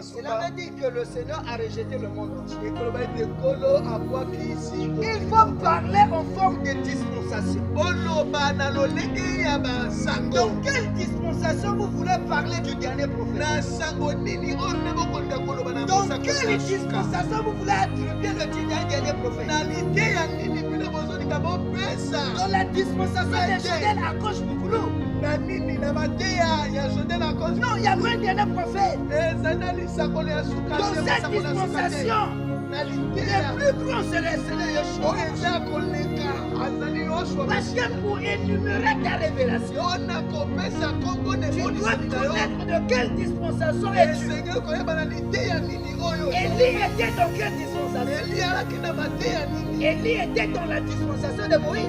Cela veut dire que le Seigneur a rejeté le monde entier. Il faut parler en forme de dispensation. Dans quelle dispensation vous voulez parler du dernier prophète? Dans quelle dispensation vous voulez attribuer le titre d'un dernier prophète? Dans la dispensation de Jodel à gauche Boukoulou. Non, il y a un dernier prophète. Dans cette dispensation, les plus grands c'est le Seigneur Yeshua. Parce que pour énumérer ta révélation, tu dois connaître de quelle dispensation es-tu. Élie était dans quelle dispensation? Élie était dans la dispensation de Moïse.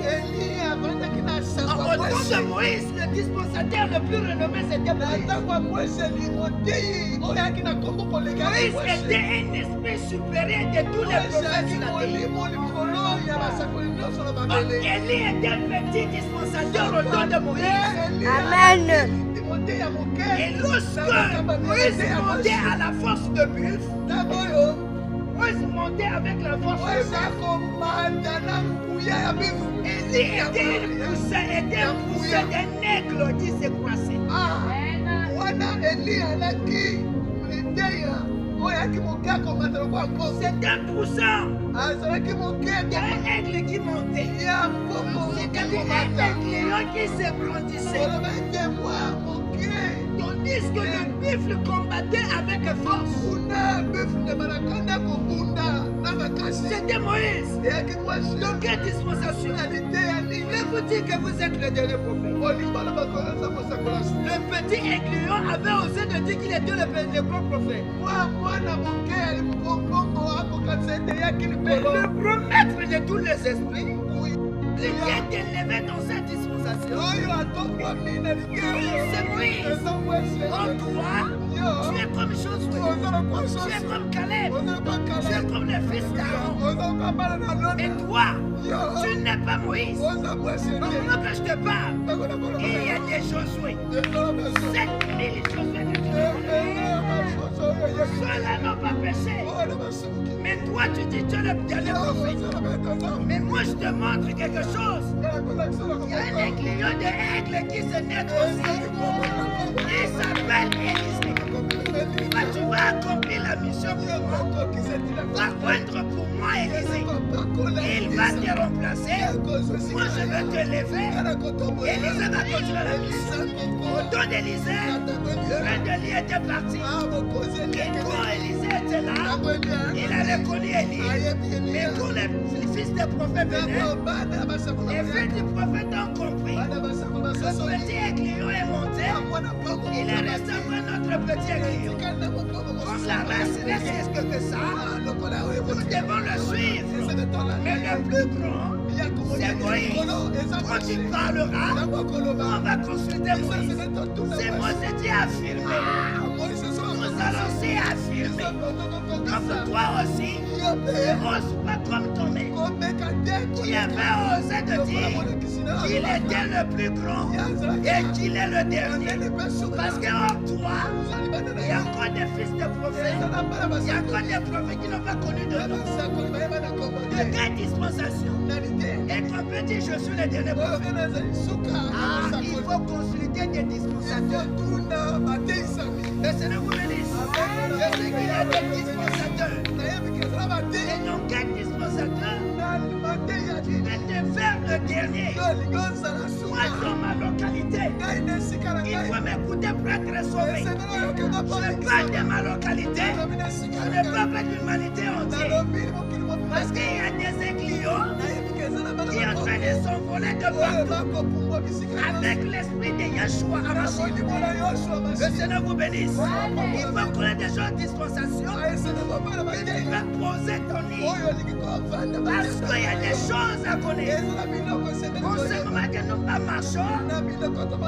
Au temps de Moïse, le dispensateur le plus renommé c'était Moïse. Moïse était un esprit supérieur de tous les prophètes de la terre. Élie était un petit dispensateur au temps de Moïse. Amen. Et lorsque Moïse montait à la force de buffle, Moïse montait avec la force de buffle. Élie était poussé d'un aigle qui s'est croisé. C'est un poussin d'un aigle qui montait. C'était un lion qui se brandissait. Tandis que le buffle combattait avec force. C'était Moïse. Dans quelle dispensation? Je vous dis que vous êtes le dernier prophète. Le petit aiguillon avait osé de dire qu'il était le grand prophète. Le promettre de tous les esprits, il est élevé dans cette dispensation. C'est Moïse. En toi, tu es comme Josué, tu es comme Caleb, tu es comme le fils d'Aaron. Et toi, tu n'es pas Moïse. Pendant que je te parle, il y a des Josué. 7000 Josué que tu connais. Ceux-là n'ont pas péché. Mais toi, tu dis que tu es le dernier prophète. Mais moi, je te montre quelque chose. Il y a un aiguillon d'aigle qui se naît aussi. Il s'appelle Élisée. Toi, tu vas accomplir la mission pour moi. Par contre, pour moi, Élisée, il va te remplacer. Moi, je vais te lever. Élisée va continuer la mission. Au temps d'Élisée, le roi d'Élie était parti. Et quand Élisée était là, il avait connu Élie. Mais quand les fils des prophètes venaient, les fils du prophète ont compris. Ce petit aiguillon est monté. Il est resté après notre petit aiguillon. Comme la race n'est risque que ça, nous devons le suivre. Mais le plus grand, c'est Moïse. Quand il parlera, on va consulter Moïse. C'est Moïse qui a affirmé. Nous allons aussi affirmer. Donc toi aussi, ne ose pas comme ton mec. Qui avait osé de dire qu'il était le plus grand et qu'il est le dernier. Parce qu'en toi, il y a encore des fils de prophètes. Il y a encore des prophètes qui n'ont pas connu de nous. De quelle dispensation? Et qu'on peut dire je suis le dernier prophète. Ah, il faut consulter des dispensateurs. Le Seigneur vous bénisse. Je sais qu'il y a des dispensateurs. Et non quel dispensateur? Tu vais te faire le dernier. Moi dans ma localité, il faut m'écouter pour être sauvé. Je parle de ma localité. Je ne parle pas de l'humanité entière. Parce qu'il y a des aiguillons qui est en train de s'envoler de partout avec l'esprit de Yeshua Hamashiach. Le Seigneur vous bénisse. Il faut connaître des gens de dispensation et tu vas poser ton nid. Parce qu'il y a des choses à connaître. En ce moment que nous marchons,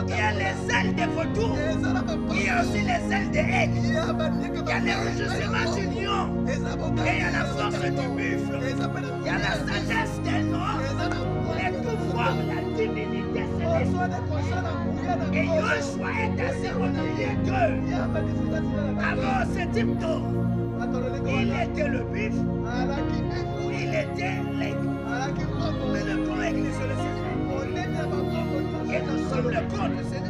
il y a les ailes de vautour. Il y a aussi les ailes de aigle. Il y a les rugissements du lion. Et il y a la force du buffle. Il y a la sagesse des noirs. Et tout forme la divinité céleste. Et Joshua est assis au milieu d'eux. Alors ce type d'eau, il était le bif ou il était l'aigle. Mais le corps est glissé le Seigneur. Et nous sommes le corps du Seigneur.